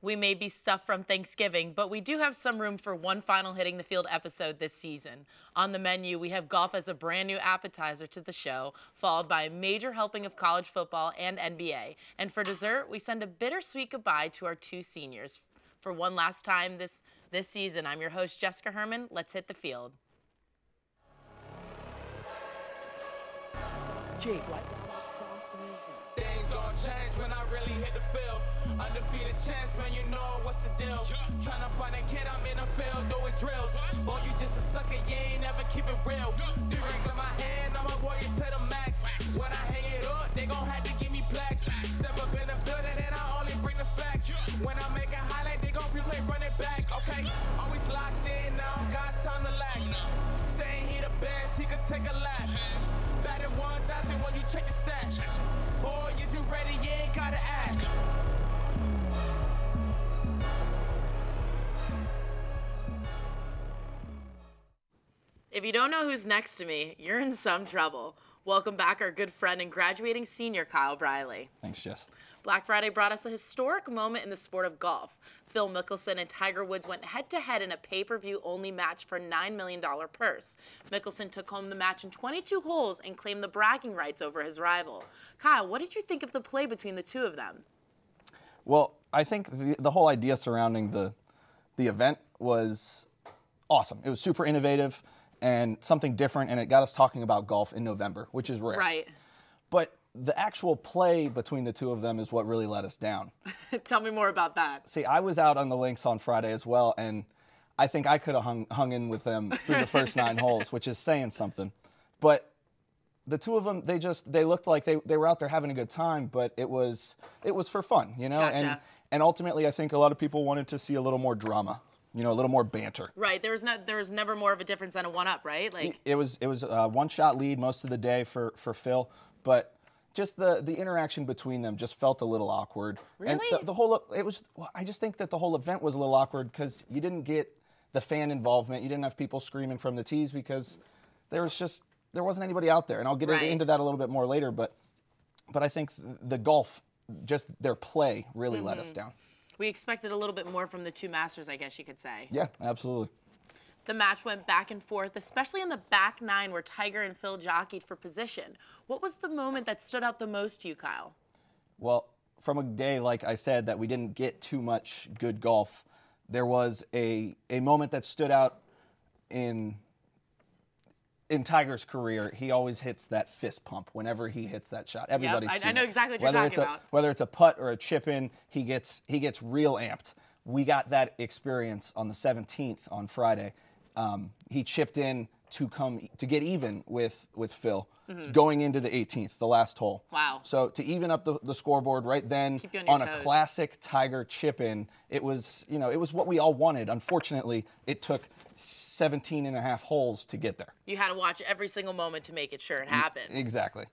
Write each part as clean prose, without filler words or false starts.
We may be stuffed from Thanksgiving, but we do have some room for one final Hitting the Field episode this season. On the menu, we have golf as a brand new appetizer to the show, followed by a major helping of college football and NBA. And for dessert, we send a bittersweet goodbye to our two seniors. For one last time this season, I'm your host, Jessica Herman. Let's hit the field. Jake, what? Things gon' change when I really hit the field. Undefeated champs, man, you know what's the deal. Tryna find a kid, I'm in the field doing drills. Boy, you just a sucker, you ain't never keep it real. 3 rings in my hand, I'm a warrior to the max. When I hang it up, they gon' have to give me plaques. Step up in the building and I only bring the facts. When I make a highlight, they gon' replay, run it back, okay? Always locked in, now I don't got time to lax. Saying he the best, he could take a lap. Batted 1,000 when you check the stats. Boy, is you ready? You ain't gotta ask. If you don't know who's next to me, you're in some trouble. Welcome back our good friend and graduating senior, Kyle Briley. Thanks, Jess. Black Friday brought us a historic moment in the sport of golf. Phil Mickelson and Tiger Woods went head-to-head in a pay-per-view only match for a $9 million purse. Mickelson took home the match in 22 holes and claimed the bragging rights over his rival. Kyle, what did you think of the play between the two of them? Well, I think the whole idea surrounding the event was awesome. It was super innovative and something different, and it got us talking about golf in November, which is rare. Right. But the actual play between the two of them is what really let us down. Tell me more about that. See, I was out on the links on Friday as well, and I think I could have hung in with them through the first 9 holes, which is saying something. But the two of them, they looked like they were out there having a good time, but it was for fun, you know? Gotcha. And ultimately, I think a lot of people wanted to see a little more drama. You know, a little more banter. Right. There was never more of a difference than a 1-up, right? Like it was a one-shot lead most of the day for Phil, but just the interaction between them just felt a little awkward. Really? And I just think that the whole event was a little awkward because you didn't get the fan involvement. You didn't have people screaming from the tees because there wasn't anybody out there. And I'll get into that a little bit more later, but I think the golf, just their play really let us down. We expected a little bit more from the two masters, I guess you could say. Yeah, absolutely. The match went back and forth, especially in the back 9 where Tiger and Phil jockeyed for position. What was the moment that stood out the most to you, Kyle? Well, from a day, like I said, that we didn't get too much good golf, there was a moment that stood out in Tiger's career. He always hits that fist pump whenever he hits that shot. Everybody's seen I know it. exactly what you're talking about. Whether it's a putt or a chip in, he gets real amped. We got that experience on the 17th on Friday. He chipped in to get even with Phil going into the 18th, the last hole. Wow. So to even up the scoreboard right then on a classic Tiger chip in, it was what we all wanted. Unfortunately, it took 17 and a half holes to get there. You had to watch every single moment to make it sure it happened. Exactly.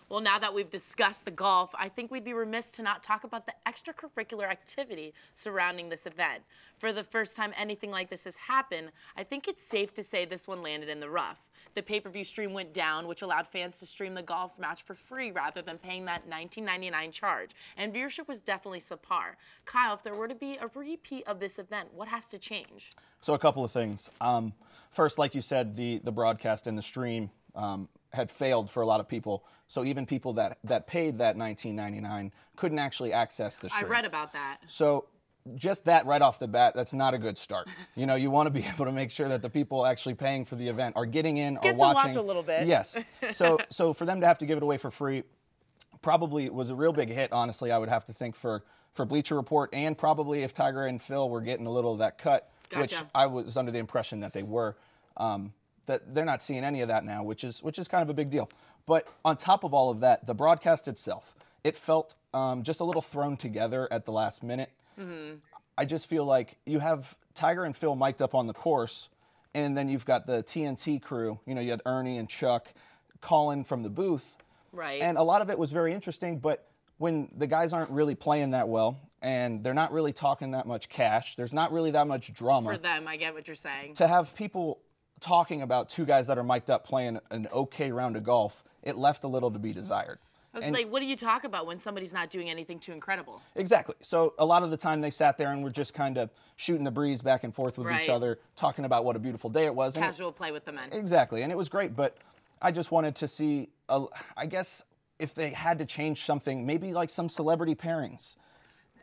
Well, now that we've discussed the golf, I think we'd be remiss to not talk about the extracurricular activity surrounding this event. For the first time anything like this has happened, I think it's safe to say this one landed in the rough. The pay-per-view stream went down, which allowed fans to stream the golf match for free rather than paying that $19.99 charge. And viewership was definitely subpar. Kyle, if there were to be a repeat of this event, what has to change? So a couple of things. First, like you said, the broadcast and the stream had failed for a lot of people. So even people that paid that $19.99 couldn't actually access the stream. I read about that. So just that right off the bat, that's not a good start. You know, you want to be able to make sure that the people actually paying for the event are getting in, are watching. Get to watch a little bit. Yes. So for them to have to give it away for free probably was a real big hit, honestly, I would have to think, for Bleacher Report, and probably if Tiger and Phil were getting a little of that cut, which I was under the impression that they were. That they're not seeing any of that now, which is kind of a big deal. But on top of all of that, the broadcast itself, it felt just a little thrown together at the last minute. I just feel like you have Tiger and Phil mic'd up on the course, and then you've got the TNT crew. You know, you had Ernie and Chuck calling from the booth. Right. And a lot of it was very interesting, but when the guys aren't really playing that well, and they're not really talking that much cash, there's not really that much drama. For them, I get what you're saying. To have people talking about two guys that are mic'd up playing an okay round of golf, it left a little to be desired. I was like, what do you talk about when somebody's not doing anything too incredible? Exactly. So a lot of the time they sat there and were just kind of shooting the breeze back and forth with each other, talking about what a beautiful day it was. Casual play with the men. Exactly. And it was great. But I just wanted to see, I guess, if they had to change something, maybe like some celebrity pairings.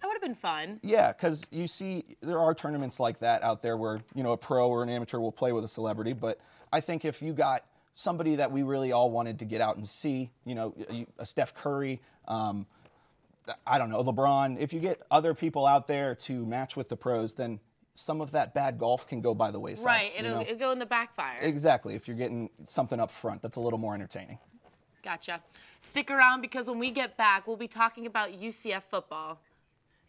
That would have been fun. Yeah, because you see, there are tournaments like that out there where, you know, a pro or an amateur will play with a celebrity. But I think if you got somebody that we really all wanted to get out and see, you know, a Steph Curry, I don't know, LeBron, if you get other people out there to match with the pros, then some of that bad golf can go by the wayside. Right, it'll go in the backfire. Exactly, if you're getting something up front that's a little more entertaining. Gotcha. Stick around because when we get back, we'll be talking about UCF football.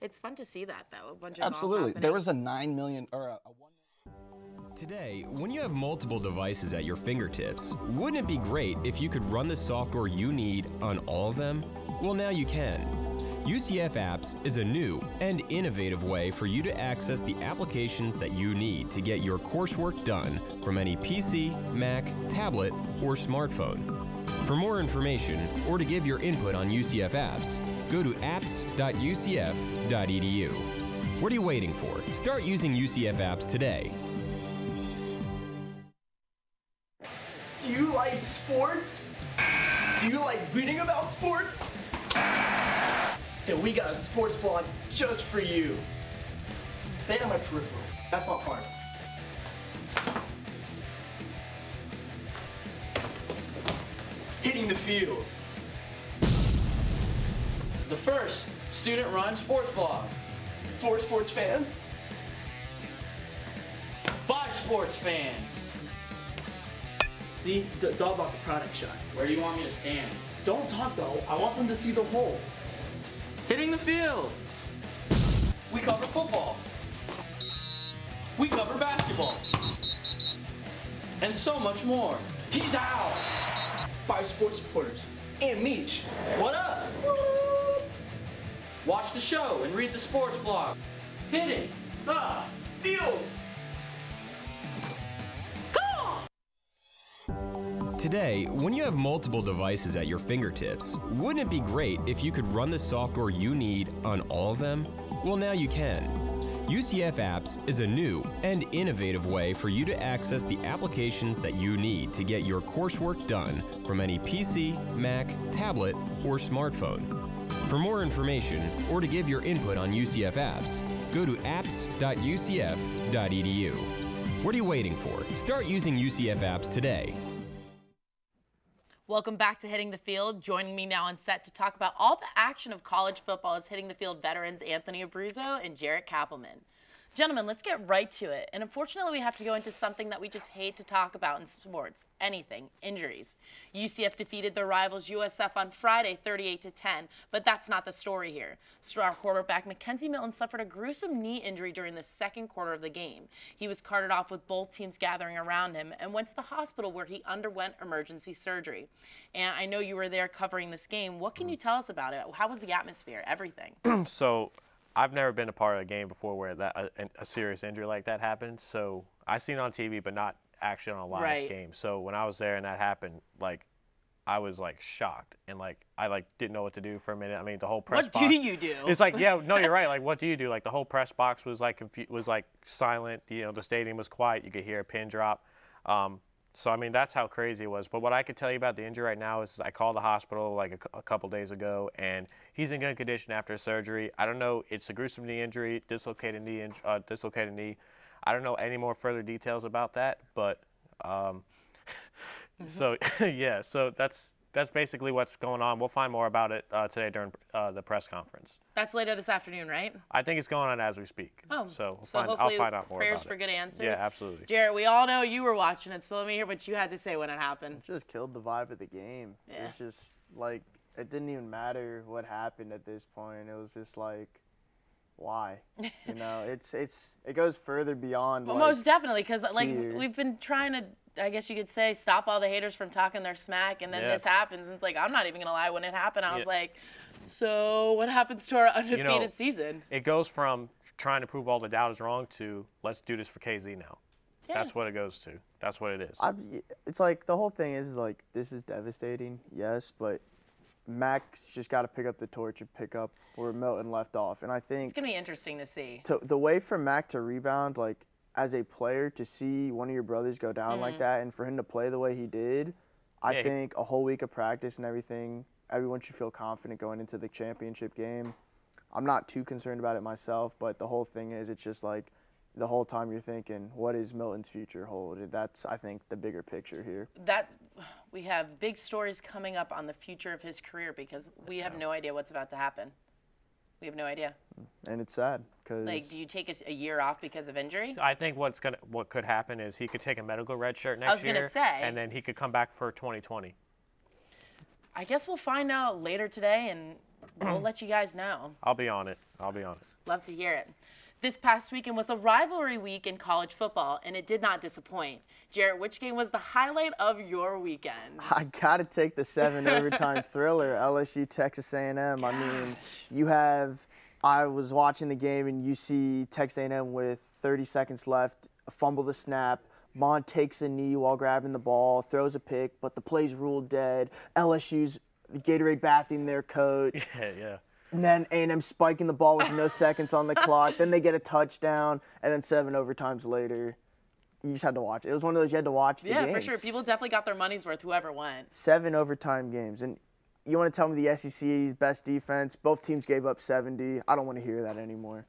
It's fun to see that, though. A bunch of Absolutely. There was a $9 million or a Today, when you have multiple devices at your fingertips, wouldn't it be great if you could run the software you need on all of them? Well, now you can. UCF Apps is a new and innovative way for you to access the applications that you need to get your coursework done from any PC, Mac, tablet, or smartphone. For more information or to give your input on UCF Apps, go to apps.ucf.edu. What are you waiting for? Start using UCF Apps today. Do you like sports? Do you like reading about sports? Then we got a sports blog just for you. Stay on my peripherals. That's not fun. Hitting the field. The first student-run sports blog. For sports fans. By sports fans. See, it's all about the product shot. Where do you want me to stand? Don't talk though. I want them to see the hole. Hitting the field. We cover football. We cover basketball. And so much more. He's out. By sports reporters. And Meech. What up? Watch the show and read the sports blog. Hitting. Field. Today, when you have multiple devices at your fingertips, wouldn't it be great if you could run the software you need on all of them? Well, now you can. UCF Apps is a new and innovative way for you to access the applications that you need to get your coursework done from any PC, Mac, tablet, or smartphone. For more information or to give your input on UCF Apps, go to apps.ucf.edu. What are you waiting for? Start using UCF Apps today. Welcome back to Hitting the Field. Joining me now on set to talk about all the action of college football is Hitting the Field veterans Anthony Abruzzo and Jarrett Kappelman. Gentlemen, let's get right to it. And unfortunately, we have to go into something that we just hate to talk about in sports. Anything. Injuries. UCF defeated their rivals USF on Friday 38-10, but that's not the story here. Star quarterback Mackenzie Milton suffered a gruesome knee injury during the second quarter of the game. He was carted off with both teams gathering around him and went to the hospital where he underwent emergency surgery. And I know you were there covering this game. What can you tell us about it? How was the atmosphere? Everything. So I've never been a part of a game before where a serious injury like that happened. So I seen it on TV, but not actually on a live game. So when I was there and that happened, like, I was like shocked and like I didn't know what to do for a minute. I mean, the whole press box. What do you do? It's like, yeah, no, you're right. Like, what do you do? Like, the whole press box was like silent. You know, the stadium was quiet. You could hear a pin drop. So, I mean, that's how crazy it was. But what I could tell you about the injury right now is I called the hospital like a couple days ago, and he's in good condition after surgery. I don't know. It's a gruesome knee injury, dislocated knee. I don't know any more further details about that. But so, yeah, so that's basically what's going on. We'll find more about it today during the press conference. That's later this afternoon, right? I think it's going on as we speak. Oh, so hopefully I'll find out more prayers about for it. good answers. Yeah, absolutely. Jarrett, we all know you were watching it, so let me hear what you had to say when it happened. It just killed the vibe of the game. Yeah. It's just like it didn't even matter what happened at this point. It was just like, why? You know, it goes further beyond. Well, like, most definitely, because like fear. we've been trying to, I guess you could say, stop all the haters from talking their smack, and then this happens, and it's like, I'm not even gonna lie, when it happened, I was like, so what happens to our undefeated season? It goes from trying to prove all the doubters wrong to let's do this for KZ now. Yeah. That's what it goes to. That's what it is. It's like the whole thing is like this is devastating, yes, but Mac's just got to pick up the torch and pick up where Milton left off. And I think It's going to be interesting to see. the way for Mac to rebound, like as a player, to see one of your brothers go down like that and for him to play the way he did, I think a whole week of practice and everything, everyone should feel confident going into the championship game. I'm not too concerned about it myself, but the whole thing is it's just like the whole time you're thinking, what is Milton's future hold? That's, I think, the bigger picture here. We have big stories coming up on the future of his career because we have no idea what's about to happen. We have no idea. And it's sad because like, do you take a year off because of injury? I think what could happen is he could take a medical red shirt next I was year, gonna say, and then he could come back for 2020. I guess we'll find out later today, and we'll let you guys know. I'll be on it. I'll be on it. Love to hear it. This past weekend was a rivalry week in college football, and it did not disappoint. Jarrett, which game was the highlight of your weekend? I got to take the 7 overtime thriller, LSU Texas A&M. I mean, I was watching the game, and you see Texas A&M with 30 seconds left, fumble the snap. Mon takes a knee while grabbing the ball, throws a pick, but the play's ruled dead. LSU's Gatorade bathing their coach. Yeah. And then A&M spiking the ball with no seconds on the clock. Then they get a touchdown, and then 7 overtimes later. You just had to watch it. It was one of those you had to watch the games. Yeah, for sure. People definitely got their money's worth, whoever went. 7 overtime games. And you want to tell me the SEC's best defense? Both teams gave up 70. I don't want to hear that anymore.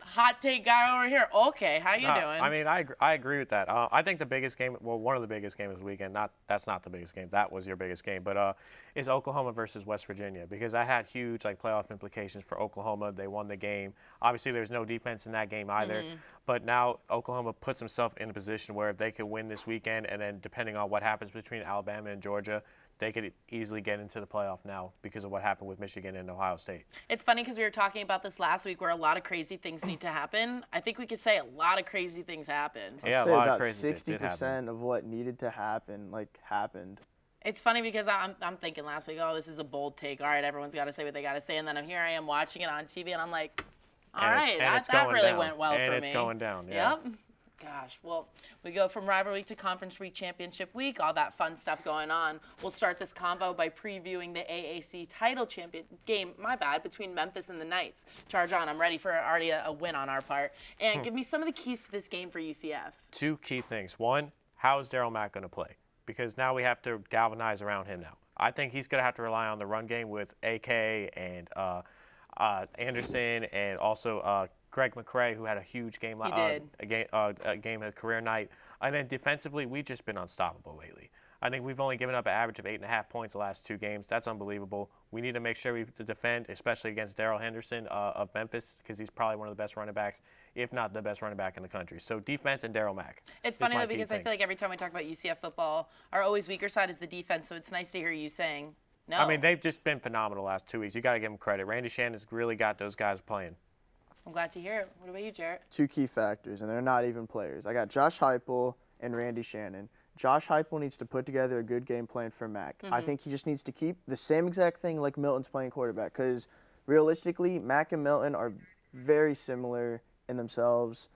Hot take guy over here. Okay, how you doing? I mean, I agree with that. I think the biggest game, well, one of the biggest games of the weekend, that's not the biggest game. That was your biggest game. But is Oklahoma versus West Virginia, because that had huge playoff implications for Oklahoma. They won the game. Obviously, there's no defense in that game either. But now Oklahoma puts himself in a position where if they could win this weekend, and then depending on what happens between Alabama and Georgia, they could easily get into the playoff now because of what happened with Michigan and Ohio State. It's funny because we were talking about this last week where a lot of crazy things need to happen. I think we could say a lot of crazy things happened. Yeah, I'd say a lot about of crazy things did happen. 60% of what needed to happen, happened. It's funny because I'm thinking last week, oh, this is a bold take. All right, everyone's got to say what they got to say. And then here I am watching it on TV, and I'm like, all right, that really went well for me. And it's going down, yeah. Yep. Gosh, well, we go from rivalry week to conference week, championship week, all that fun stuff going on. We'll start this convo by previewing the AAC title champion game, between Memphis and the Knights. Charge on, I'm ready for already a win on our part. And give me some of the keys to this game for UCF. 2 key things. One, how is Daryl Mack going to play? Because now we have to galvanize around him now. I think he's going to have to rely on the run game with AK and Anderson and also Greg McCray, who had a huge game, a career night. And then defensively, we've just been unstoppable lately. I think we've only given up an average of 8.5 points the last 2 games. That's unbelievable. We need to make sure we defend, especially against Darrell Henderson of Memphis, because he's probably one of the best running backs, if not the best running back in the country. So defense and Darryl Mack. It's funny, though, because I feel like every time we talk about UCF football, our always weaker side is the defense, so it's nice to hear you saying no. I mean, they've just been phenomenal the last 2 weeks. You got to give them credit. Randy Shannon's really got those guys playing. I'm glad to hear it. What about you, Jarrett? 2 key factors, and they're not even players. I got Josh Heupel and Randy Shannon. Josh Heupel needs to put together a good game plan for Mac. I think he just needs to keep the same exact thing like Milton's playing quarterback, because realistically, Mac and Milton are very similar in themselves.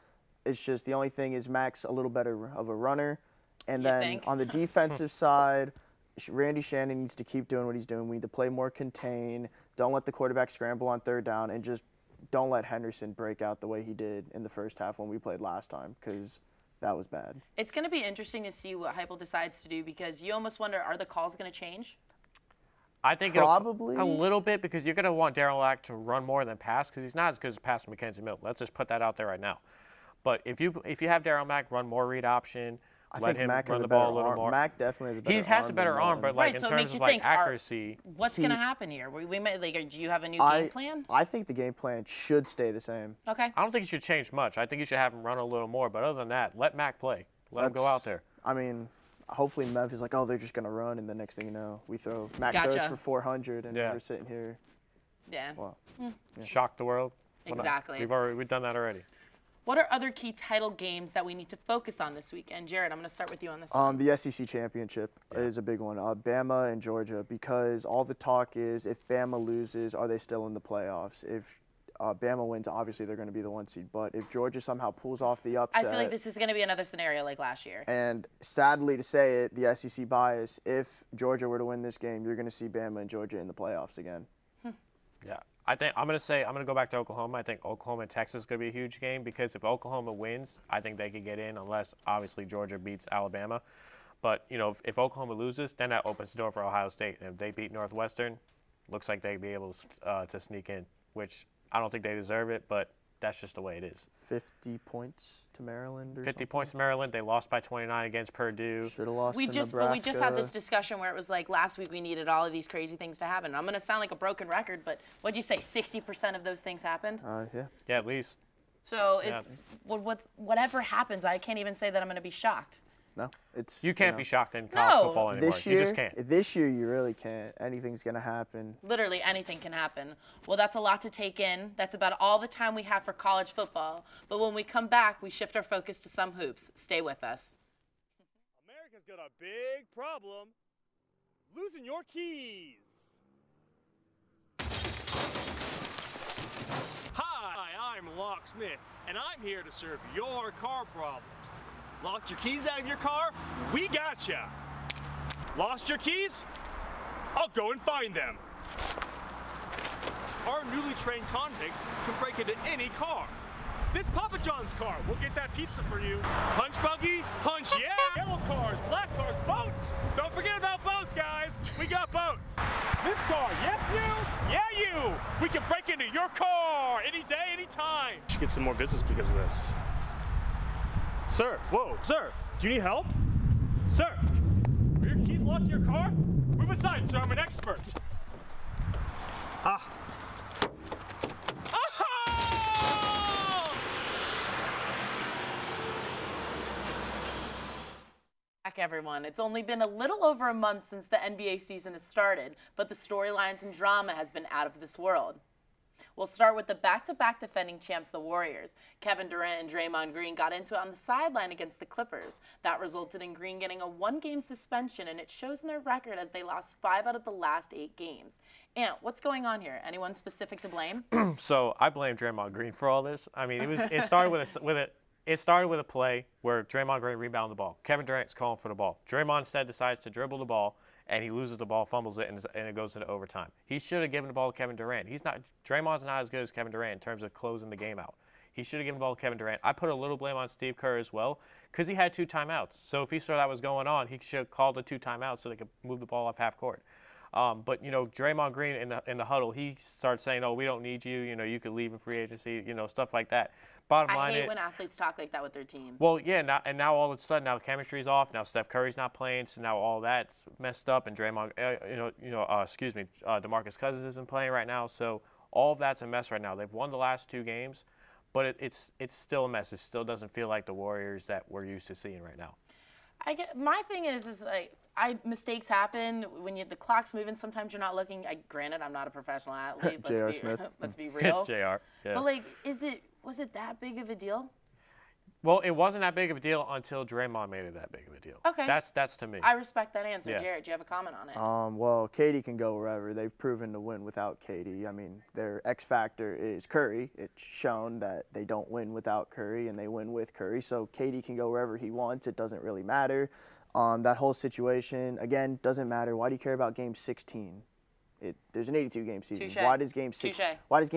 It's just the only thing is Mac's a little better of a runner. And then on the defensive side, Randy Shannon needs to keep doing what he's doing. We need to play more contain. Don't let the quarterback scramble on 3rd down, and just don't let Henderson break out the way he did in the first half when we played last time, because that was bad. It's going to be interesting to see what Heupel decides to do, because you almost wonder, are the calls going to change? I think probably a little bit, because you're going to want Daryl Mack to run more than pass, because he's not as good as passing Mackenzie Milton. Let's just put that out there right now. But if you have Daryl Mack run more read option, let him run the ball a little more. Mack definitely has a better arm. He has a better arm, but right, in so terms of accuracy. What's going to happen here? We might, do you have a new game plan? I think the game plan should stay the same. Okay. I don't think you should change much. I think you should have him run a little more. But other than that, let Mack play. Let him go out there. I mean, hopefully Memphis is like, oh, they're just going to run, and the next thing you know, Mack throws for 400, and we're sitting here. Yeah. Well, shock the world. Exactly. We've done that already. What are other key title games that we need to focus on this weekend? Jared, I'm going to start with you on this one. The SEC championship is a big one. Bama and Georgia, because all the talk is if Bama loses, are they still in the playoffs? If Bama wins, obviously they're going to be the 1 seed. But if Georgia somehow pulls off the upset, I feel like this is going to be another scenario like last year. And sadly to say it, the SEC bias, if Georgia were to win this game, you're going to see Bama and Georgia in the playoffs again. Yeah. I'm going to go back to Oklahoma. I think Oklahoma and Texas is going to be a huge game because if Oklahoma wins, I think they could get in unless obviously Georgia beats Alabama. But, you know, if Oklahoma loses, then that opens the door for Ohio State. And if they beat Northwestern, looks like they'd be able to sneak in, which I don't think they deserve it, but that's just the way it is. 50 points to Maryland or 50 something? points to Maryland. They lost by 29 against Purdue. Should have lost We to just had this discussion where it was like last week we needed all of these crazy things to happen. I'm going to sound like a broken record, but what'd you say? 60% of those things happened? Yeah. Yeah, at least. So it's whatever happens, I can't even say that I'm going to be shocked. No, it's You can't be shocked in college football anymore. This year, you just can't. This year, you really can't. Anything's going to happen. Literally anything can happen. Well, that's a lot to take in. That's about all the time we have for college football. But when we come back, we shift our focus to some hoops. Stay with us. America's got a big problem. Losing your keys. Hi, I'm Locksmith, and I'm here to serve your car problems. Locked your keys out of your car? We gotcha. Lost your keys? I'll go and find them. Our newly trained convicts can break into any car. This Papa John's car, we'll get that pizza for you. Punch buggy, punch yeah! Yellow cars, black cars, boats! Don't forget about boats, guys. We got boats. This car, yes you? Yeah you! We can break into your car any day, any time. Should get some more business because of this. Sir, whoa, sir, do you need help? Sir, are your keys locked in your car? Move aside, sir, I'm an expert. Back, everyone. It's only been a little over a month since the NBA season has started, but the storylines and drama has been out of this world. We'll start with the back-to-back defending champs, the Warriors. Kevin Durant and Draymond Green got into it on the sideline against the Clippers. That resulted in Green getting a 1-game suspension, and it shows in their record as they lost 5 out of the last 8 games. Ant, what's going on here? Anyone specific to blame? So I blame Draymond Green for all this. I mean, it started with a play where Draymond Green rebounded the ball. Kevin Durant's calling for the ball. Draymond instead decides to dribble the ball, and he loses the ball, fumbles it, and it goes into overtime. He should have given the ball to Kevin Durant. Draymond's not as good as Kevin Durant in terms of closing the game out. He should have given the ball to Kevin Durant. I put a little blame on Steve Kerr as well because he had 2 timeouts. So if he saw that was going on, he should have called the 2 timeouts so they could move the ball off half court. But, you know, Draymond Green in the huddle, he starts saying, oh, we don't need you. You know, you could leave in free agency, you know, stuff like that. Bottom line, I hate when athletes talk like that with their team. Well, yeah, now all of a sudden, now the chemistry's off. Now Steph Curry's not playing, so now all that's messed up. And Draymond, DeMarcus Cousins isn't playing right now. So all of that's a mess right now. They've won the last 2 games, but it's still a mess. It still doesn't feel like the Warriors that we're used to seeing right now. My thing is like, mistakes happen when the clock's moving. Sometimes you're not looking. Granted, I'm not a professional athlete. J.R. Smith. Let's be real. JR. Yeah. But like, was it that big of a deal? Well, it wasn't that big of a deal until Draymond made it that big of a deal. Okay. That's to me. I respect that answer. Yeah. Jared, do you have a comment on it? Well, KD can go wherever. They've proven to win without KD. I mean, their X factor is Curry. It's shown that they don't win without Curry, and they win with Curry. So KD can go wherever he wants. It doesn't really matter. That whole situation, again, doesn't matter. Why do you care about Game 16? There's an 82-game season. Touché. Why does Game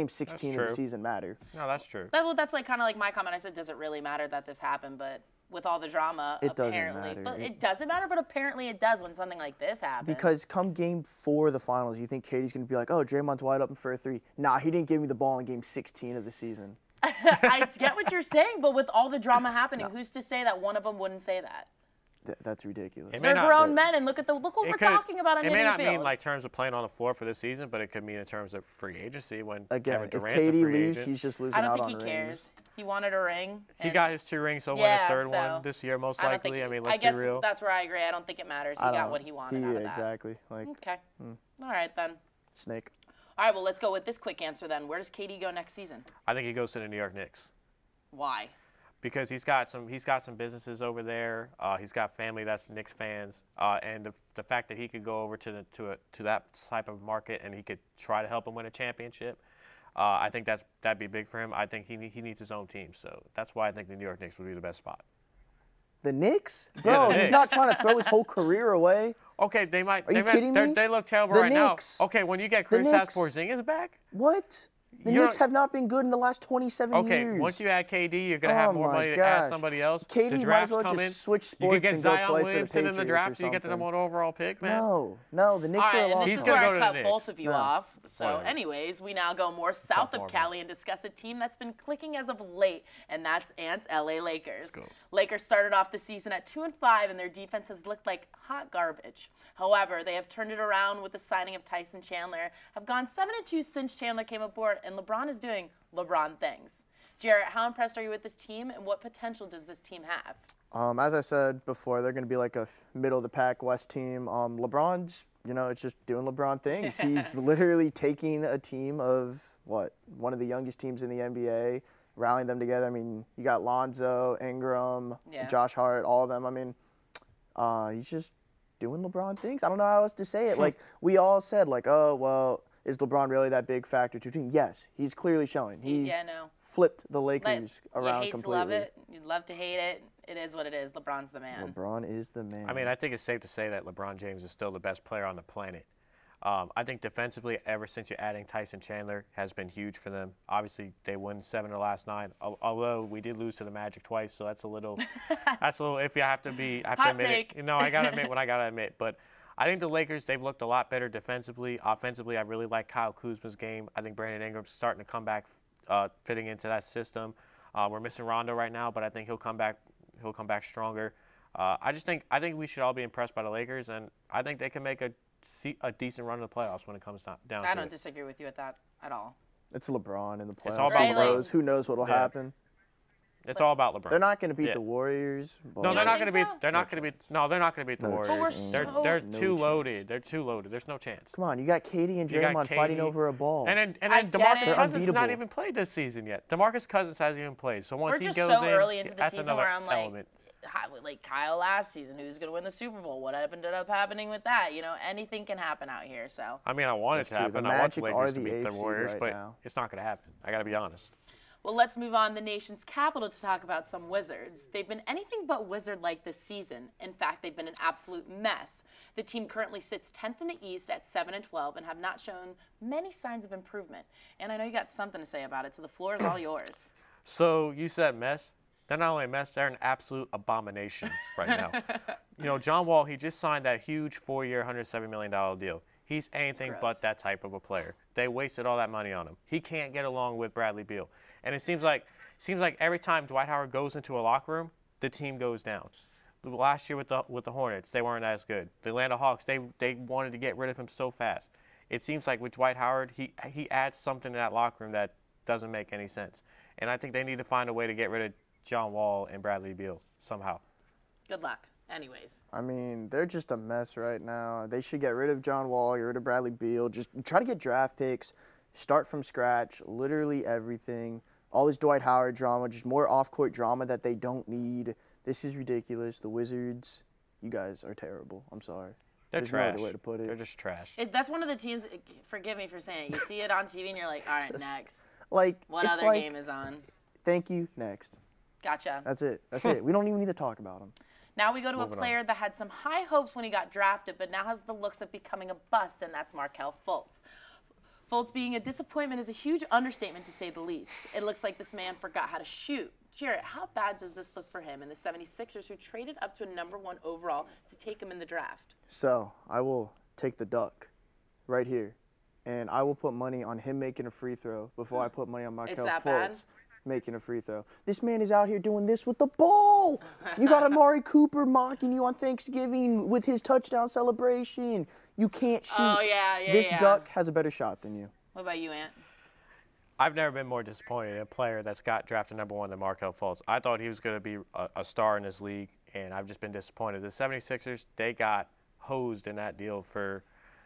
16 of the season matter? No, that's true. Well, that's like kind of like my comment. I said, does it really matter that this happened? But with all the drama, It doesn't apparently, matter. but it doesn't matter. But apparently, it does when something like this happens. Because come Game 4 of the finals, you think KD's going to be like, oh, Draymond's wide open for a 3. Nah, he didn't give me the ball in Game 16 of the season. I get what you're saying, but with all the drama happening, who's to say that one of them wouldn't say that? That's ridiculous. They're grown men, and look what we're talking about on the field. It may not mean like terms of playing on the floor for this season, but it could mean in terms of free agency when Kevin Again, if Durant's a KD free leaves, agent. he's just losing I don't out think on he cares. rings. He wanted a ring. He got his 2 rings, so he'll win his 3rd one this year, most likely. I mean, let's be real. I guess that's where I agree. I don't think it matters. He got what he wanted out of that. Exactly. Okay. All right, then. Snake. All right, well, let's go with this quick answer then. Where does KD go next season? I think he goes to the New York Knicks. Why? Because he's got some businesses over there. He's got family that's Knicks fans, and the fact that he could go over to that type of market and he could try to help him win a championship. I think that'd be big for him. I think he needs his own team. So that's why I think the New York Knicks would be the best spot. The Knicks? Yeah, Bro, the he's Knicks. not trying to throw his whole career away. Okay, they might. Are you kidding me? They look terrible The right Knicks. now. Okay, when you get Kristaps Knicks. Porzingis back. What? The You Knicks don't- have not been good in the last 27 Okay, years. once you add KD, you're gonna Oh have more my money to add gosh. somebody else. KD the might as drafts well come just in. switch You sports could get and go Zion play for the Williamson in the Patriots draft. or You get the something. number 1 overall pick, man. No, the Knicks All right, are a and lost this He's is gonna where go I to the cut Knicks. both of you Yeah. off. So Whatever. anyways, we now go more south of format. Cali and discuss a team that's been clicking as of late, and that's Ant's LA Lakers. go. Lakers started off the season at 2-5, and their defense has looked like hot garbage. However, they have turned it around with the signing of Tyson Chandler, have gone 7-2 since Chandler came aboard, and LeBron is doing LeBron things. Jarrett, how impressed are you with this team, and what potential does this team have? As I said before, they're going to be like a middle-of-the-pack West team. LeBron's, it's just doing LeBron things. He's literally taking a team of, one of the youngest teams in the NBA, rallying them together. I mean, you got Lonzo, Ingram, Josh Hart, all of them. I mean, he's just doing LeBron things. I don't know how else to say it. Like, we all said, oh, well, is LeBron really that big factor to a team? Yes, he's clearly showing. He's flipped the Lakers around you hate completely. to love it. You'd love to hate it. It is what it is. LeBron's the man. LeBron is the man. I mean, I think it's safe to say that LeBron James is still the best player on the planet. I think defensively, ever since you're adding Tyson Chandler, has been huge for them. Obviously, they won 7 of the last 9. Although we did lose to the Magic twice, so that's a little iffy. I have to admit take. it. I gotta admit when I gotta admit. But I think the Lakers, they've looked a lot better defensively. Offensively, I really like Kyle Kuzma's game. I think Brandon Ingram's starting to come back, fitting into that system. We're missing Rondo right now, but I think he'll come back. He'll come back stronger. I think we should all be impressed by the Lakers, and I think they can make a decent run in the playoffs when it comes down to it. I don't disagree with you with that at all. It's LeBron in the playoffs. It's all about Who knows what'll happen? It's all about LeBron. They're not going to beat the Warriors. No, they're not going to beat. so? They're not going to beat. No, they're not going to beat the Warriors. They're No too chance. loaded. They're too loaded. There's no chance. Come on, you got Katie and You got Draymond fighting KD. over a ball. And I then get DeMarcus it. Cousins has not Unbeatable. even played this season yet. DeMarcus Cousins hasn't even played. So once We're he just goes so in, early into the that's season another where I'm like, element. like Kyle last season, who's going to win the Super Bowl? What ended up happening with that? Anything can happen out here. So I mean, I want That's it to true. happen. The I want the Magic Lakers are to the beat the AFC Warriors, right but now. it's not going to happen. I got to be honest. Well, let's move on the nation's capital to talk about some Wizards. They've been anything but Wizard-like this season. In fact, they've been an absolute mess. The team currently sits 10th in the East at 7-12 and have not shown many signs of improvement. And I know you got something to say about it, so the floor is all yours. So you said mess. They're not only a mess, they're an absolute abomination right now. John Wall, he just signed that huge 4-year, $107 million deal. He's anything but that type of a player. They wasted all that money on him. He can't get along with Bradley Beal. And it seems like every time Dwight Howard goes into a locker room, the team goes down. Last year with the Hornets, they weren't as good. The Atlanta Hawks, they wanted to get rid of him so fast. It seems like with Dwight Howard, he adds something to that locker room that doesn't make any sense. And I think they need to find a way to get rid of John Wall and Bradley Beal somehow. Good luck. Anyways. I mean, they're just a mess right now. They should get rid of John Wall, get rid of Bradley Beal, just try to get draft picks, start from scratch, literally everything. All this Dwight Howard drama, just more off-court drama that they don't need. This is ridiculous. The Wizards, you guys are terrible. I'm sorry. They're There's trash. no other way to put it. They're just trash. That's one of the teams, forgive me for saying it, you see it on TV and you're like, all right, next. Like, What it's other like, game is on? thank you, next. Gotcha. That's it. That's it. We don't even need to talk about them. Now we go to Moving a player that had some high hopes when he got drafted, but now has the looks of becoming a bust, and that's Markelle Fultz. Fultz being a disappointment is a huge understatement, to say the least. It looks like this man forgot how to shoot. Jarrett, how bad does this look for him and the 76ers, who traded up to a #1 overall to take him in the draft? So I will take the duck right here, and I will put money on him making a free throw before I put money on Markelle that Fultz bad? making a free throw. This man is out here doing this with the ball. You got Amari Cooper mocking you on Thanksgiving with his touchdown celebration. You can't shoot. Oh, yeah, This yeah. duck has a better shot than you. What about you, Ant? I've never been more disappointed in a player that's got drafted #1 than Markelle Fultz. I thought he was going to be a star in this league, and I've just been disappointed. The 76ers, they got hosed in that deal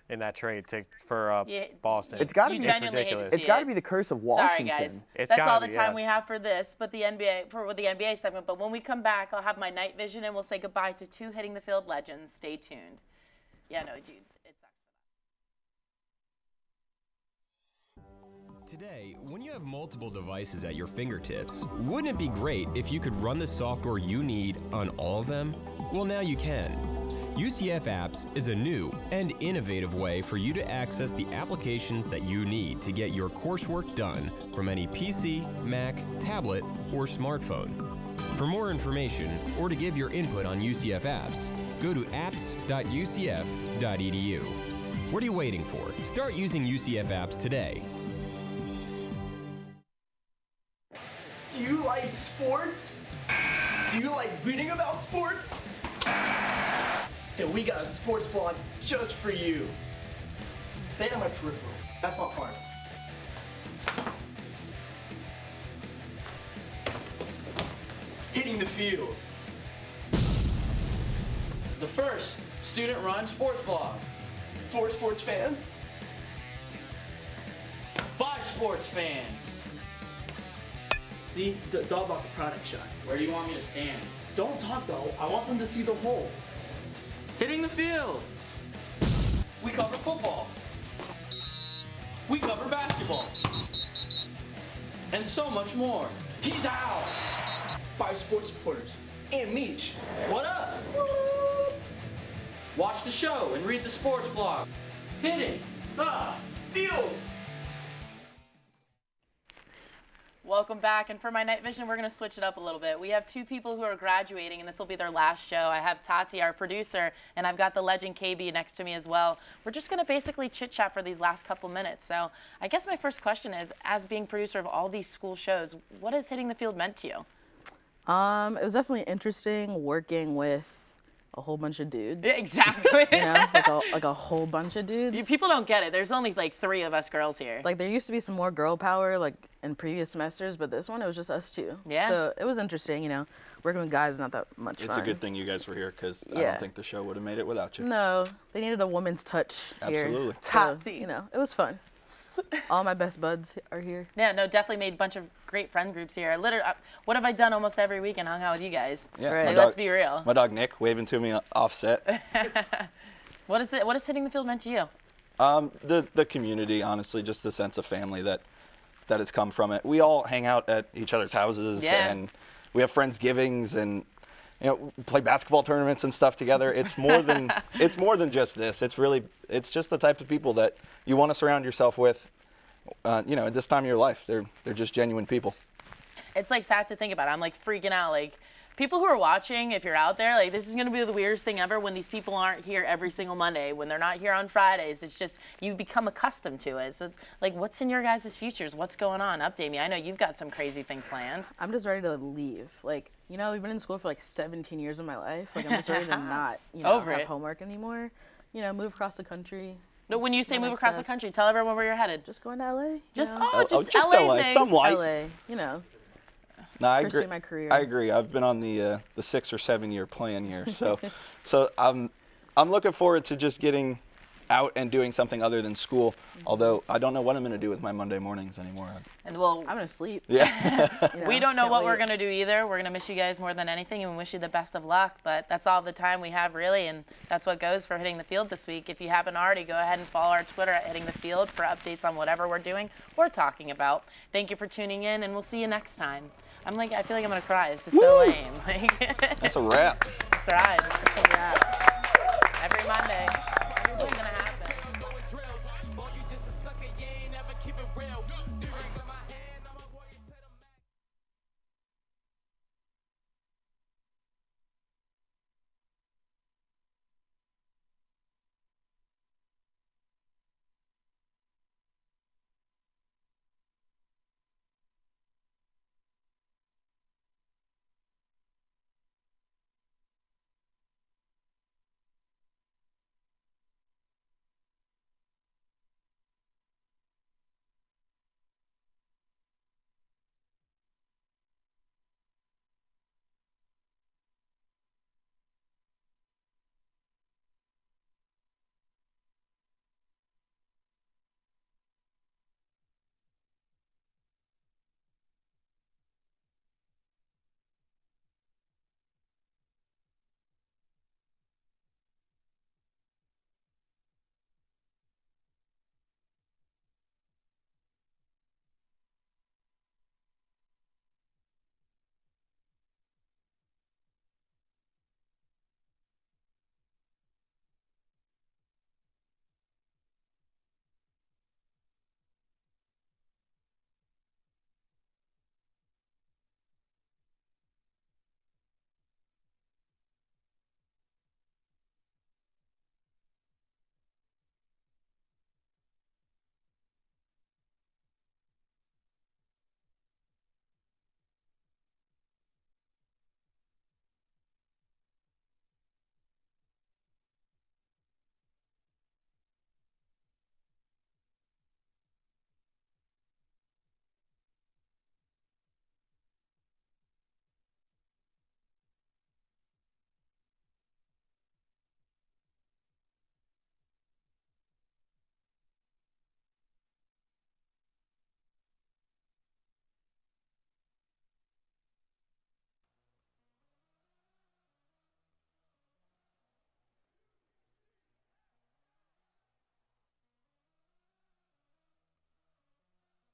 in that trade for Boston. It's got to You be. genuinely hate to It's see got to it. be the curse of Sorry, Washington. guys. It's That's gotta all the be, time yeah. we have for this, but the NBA segment. But when we come back, I'll have my night vision, and we'll say goodbye to 2 hitting the field legends. Stay tuned. Yeah, no, dude, it sucks. Today, when you have multiple devices at your fingertips, wouldn't it be great if you could run the software you need on all of them? Well, now you can. UCF Apps is a new and innovative way for you to access the applications that you need to get your coursework done from any PC, Mac, tablet, or smartphone. For more information or to give your input on UCF Apps, go to apps.ucf.edu. What are you waiting for? Start using UCF Apps today. Do you like sports? Do you like reading about sports? Then we got a sports blog just for you. Stay on my peripherals. That's not fun. Hitting the field. The first student-run sports blog. For sports fans. By sports fans. See, it's all about the product shot. Where do you want me to stand? Don't talk though. I want them to see the hole. Hitting the field. We cover football. We cover basketball. And so much more. He's out. By sports reporters. And Meech. What up? Watch the show and read the sports blog. Hitting the Field. Welcome back, and for my night vision, we're going to switch it up a little bit. We have two people who are graduating, and this will be their last show. I have Tati, our producer, and I've got the legend KB next to me as well. We're just going to basically chit-chat for these last couple minutes. So I guess my first question is, as being producer of all these school shows, what has Hitting the Field meant to you? It was definitely interesting working with a whole bunch of dudes. Yeah, exactly. You know, like a whole bunch of dudes. People don't get it. There's only like 3 of us girls here. Like there used to be some more girl power like in previous semesters, but this one it was just us 2. Yeah. So it was interesting, you know. Working with guys is not that much fun. It's a good thing you guys were here because I don't think the show would have made it without you. No, they needed a woman's touch here. Absolutely. Tati. So, you know, it was fun. All my best buds are here. Yeah, no, definitely made a bunch of great friend groups here. Literally, what have I done almost every week and hung out with you guys? Yeah, Right. Like, let's be real. My dog Nick waving to me offset. What has Hitting the Field meant to you? The community, honestly, just the sense of family that has come from it. We all hang out at each other's houses, and we have Friendsgivings, and play basketball tournaments and stuff together. It's more than just this. It's just the type of people that you want to surround yourself with. At this time of your life, they're just genuine people. It's like sad to think about. I'm like freaking out. Like people who are watching, if you're out there, like this is gonna be the weirdest thing ever when these people aren't here every single Monday, when they're not here on Fridays. It's just you become accustomed to it. So it's like, what's in your guys' futures? What's going on? Update me. I know you've got some crazy things planned. I'm just ready to leave. Like, we've been in school for like 17 years of my life. Like, I'm just ready to not, have homework anymore. Move across the country. No, when you say move across the country, tell everyone where you're headed. Just going to LA. Just LA, some light. LA, No, I pursue agree. my career. I agree. I've been on the 6 or 7 year plan here, so I'm looking forward to just getting out and doing something other than school. Although I don't know what I'm going to do with my Monday mornings anymore. And well, I'm going to sleep. Yeah. We don't know what we're going to do either. We're going to miss you guys more than anything, and we wish you the best of luck. But that's all the time we have, really, and that's what goes for Hitting the Field this week. If you haven't already, go ahead and follow our Twitter at Hitting the Field for updates on whatever we're doing or talking about. Thank you for tuning in, and we'll see you next time. I feel like I'm going to cry. This is so lame. That's a wrap. That's right. That's a wrap. Every Monday.